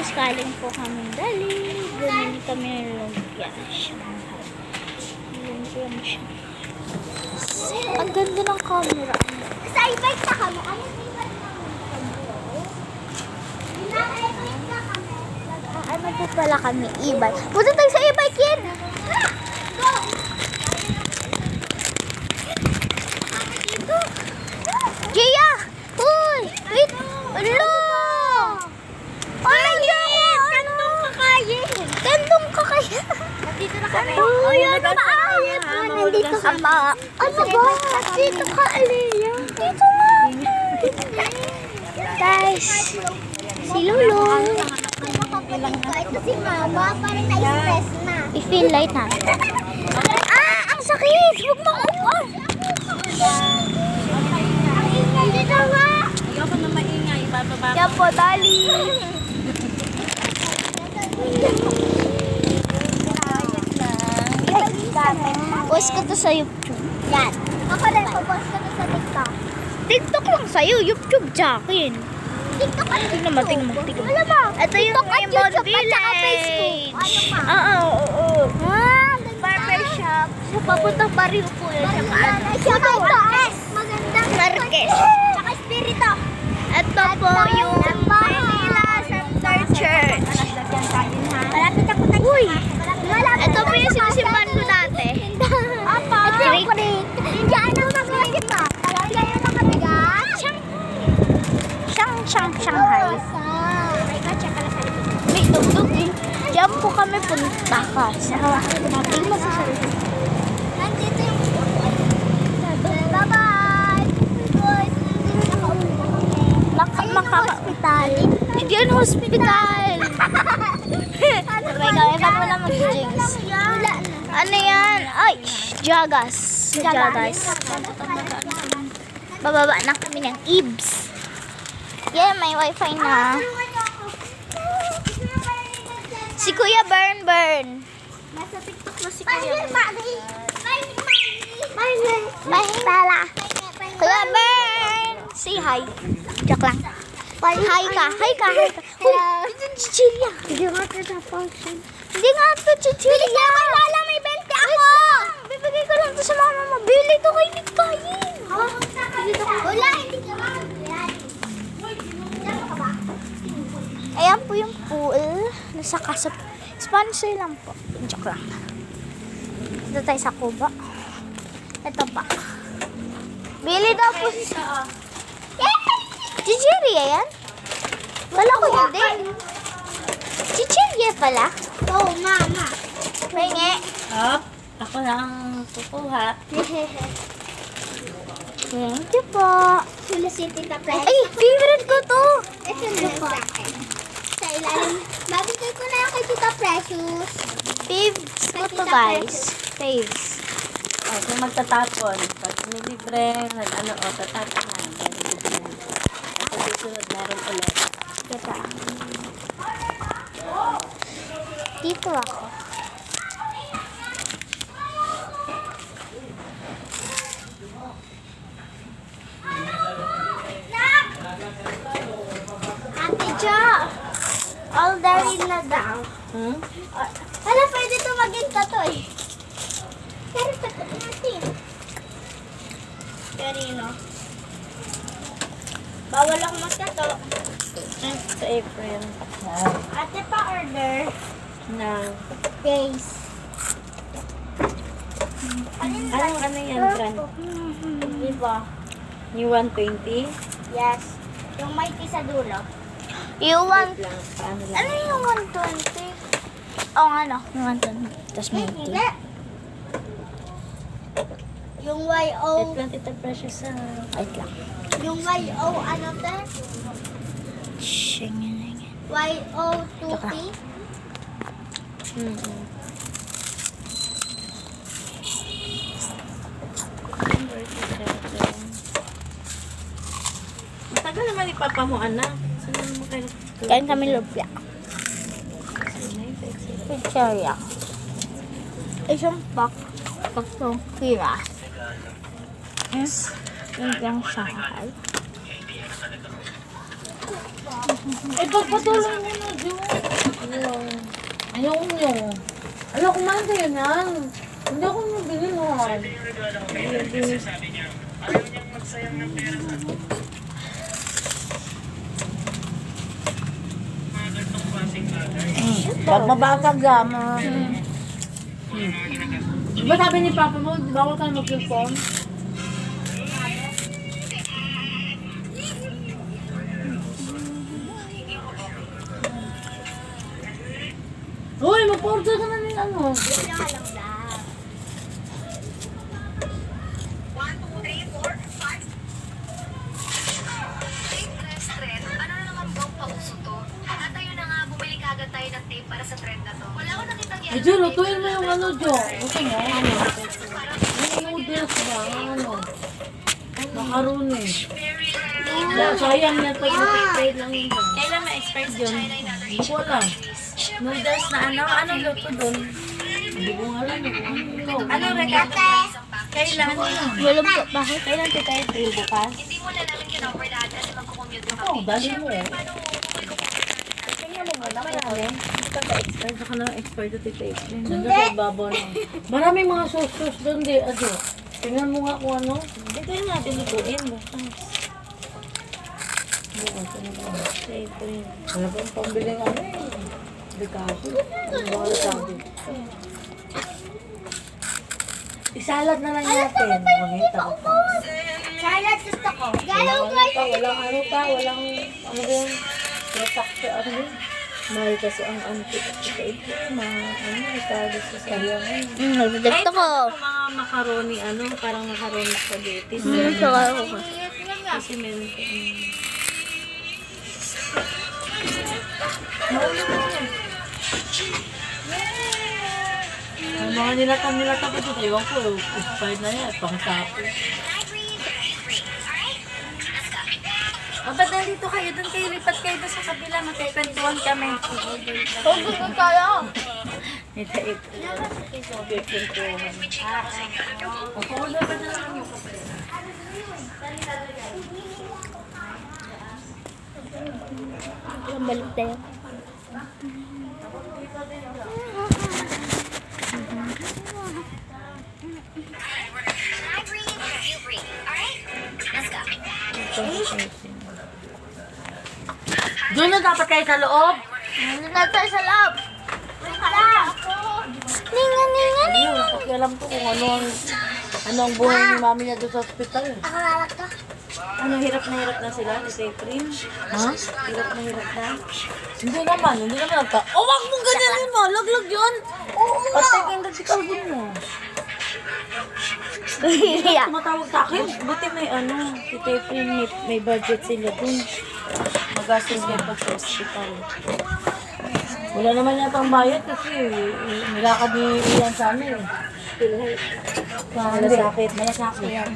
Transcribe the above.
guys, kaling po kami dali. Bumili kami ng lumpia. Lumpia mo siya. Ang ganda ng camera. Sa e-bike na kami. Ano yung e-bike na kami? Naka-e-bike na kami. Ano po pala kami? E-bike. Punta tayo sa e-bike yan. Go! Gia! Uy! Wait! Ano? Kayit! Kantong kakayin! Gandong ka kaya? Nandito na kami. Uy, ano ba? Nandito kami. Ano ba? Dito ka, Alea. Dito nga. Guys, si Lulong. Ito si Mama. Parang na-stress na. I-feel light ha. Ang sakit! Huwag makaupan. Dito nga! Ayoko na maingay, bababa. Yan po, dali. Post ko to sa YouTube. Yan. Ako rin, popost ko sa TikTok. TikTok lang sa'yo. YouTube Jackin. TikTok at Tingnan mo, tingnan mo, tingnan mo. Alam mo, Ito yung TikTok at Rainbow YouTube at saka Village. Facebook. Ano pa? Oo. Barbershop. Sa papuntang barrio po yun. Saka ano. Saka ito. Magandang Marquez. Saka Espiritu. Ito po yung Manila Center Church. Malapit ako tayo. Uy! Ito po yung sinusimpan ko dati. Apa? Ito yung creek. Diyan ang mag-creek pa. Talaga yung nakatigas. Shanghai. Ay, katsa ka lang sa likod. May dugdug eh. Diyan po kami punta ka. Tingnan mo sa sarili. Nandito yung... Bye-bye! Guys, nandito na ako. Ayun ang hospital. Hindi yan hospital. Sabay kami pa mo na mag-jinx. Wala na. Ano yan? Ay! Jagas. Jagas. Bababa na kami ng Ibs. Yeah, may wifi na. Si Kuya Burn. Nasa TikTok na si Kuya. May pala. Kuya Burn! Say hi. Joke lang. Hi ka. Uy, dito yung chichirya. Hindi nga tatapos. Hindi nga ito chichirya. Lala, may 20 ako! Bibigay ko lang ito sa mama mo. Bili ito kay Nick Kayin. Wala, hindi ka ba? Ayan po yung pool. Nasa kasap. Sponsor lang po. Joke lang. Dito tayo sa Cuba. Ito pa. Bili daw po. Chichirya yan? Wala ko hindi. Chichirya pala. Oh, mama. Penge. Up. Ako lang kukuha. Thank you po. Sula si Tita Pre. Ay, favorite ko to. Ito na sa akin. Sa ilalim. Babigay ko na yung kay Tita Precious. Faves ko to guys. Faves. O, kung magtatapon, pag may libre, tatapon na. At susunod meron ulit. Kita. Dito ako. Ate Jo. All day na daw. Hmm? Wala, pwede ito maging tatoy. Pero tatoy natin. Karino. Bawal ako magtato. Sa April. Ate pa order. Na. Face. Ano yan, brand? Diba? New 120? Yes. Yung may tea sa dulo. You want... Lang. Paano lang? Ano yung 120? Oo nga no. Yung 120. Tapos may Hindi. tea. Yung YO. 20 to precious sa... Wait lang. Yung YO ano te? Shh, yan. YO 2P. Mm-hmm. Matagal naman ipapamuan na. Saan naman mo kayo? Kain kami lumpia. Pizzeria. Isang pack. Tatlong pira. Yung Shanghai. Eh, pagpatuloy mo na, Jun. Ayoko nyo. Alam, kumain kayo yan. Hindi ako nabili mo. Pag mabasag mo. Diba sabi ni Papa mo, bawal ka na mag-phone? Uy, mag-order ka na ng ano. Ano na naman bang pauso to? At ayun na nga, bumili kagad tayo ng tape para sa trend na to. Wala ko nakita Eh, Jo, lutuin mo yung ano, Jo. Gusto mo? Ano? Yung noodles ba? Ano? Macaroni. Sayang yan pag mag-expired lang yun. Kailan ma-expired yun? Hindi ko alam. Noodles na ano? Anong luto doon? Hindi ko alam. Ano, Reka? Kailan? Walang po. Bakit? Kailan kita i-drill bukas? Hindi mo na namin kinover lahat kasi magkukommute ka. Oo, dali mo eh. Tingnan mo muna. Marami. Hindi ka pa-expired. Saka na expired na tita April. Nandun sa ibabaw na. Maraming mga sauce doon di. Ado. Tingnan mo nga kung ano. Dito yung natin lutuin bukas. Bukas, ano ba? Siyempre. Wala bang pambiling ano eh. Dekado. Ano ba wala sabi? Isalad na lang natin. Mamita ko pa. Salad gusto ko. Walang ano pa, walang ano pa, walang ano ba yun? Nasakto, ano yun? Mahal kasi ang antik at saka ito, ano, italo sa sayang ngayon. Gusto ko. Mga macaroni, ano, parang macaroni spaghetti. Saka ako. Kasi meron ko, Ang mga nilata ko dito, ewan ko, expired na yan, pang-tapos. O, ba't nandito kayo? Doon kayo, lipat kayo doon sa kabila. Magkikwentuhan kami. Gusto tayo. Ito, kwentuhan. Ako, dapat na lang yung kape. Balik tayo. Doon na dapat kayo sa loob. Nandun na tayo sa loob. Hala! Ninga, ninga, ninga. Ayun, pakialam ko kung ano ang buhay ni mami niya doon sa ospital. Ako lalak ka. Ano, hirap na sila ni Teprin? Ha? Hirap na. Hindi naman nagka. Oh, wag mong ganyan mo, laglag yun. Patay ka yung radical din mo. Yeah. Tumatawag sa akin. Buti may ano, si Teprin, may budget sila dun. Magastos kayo pag sa hospital. Wala naman yata ang bayad kasi nilakad ni Ian sa amin. Malasakit. Malasakit. Ayan.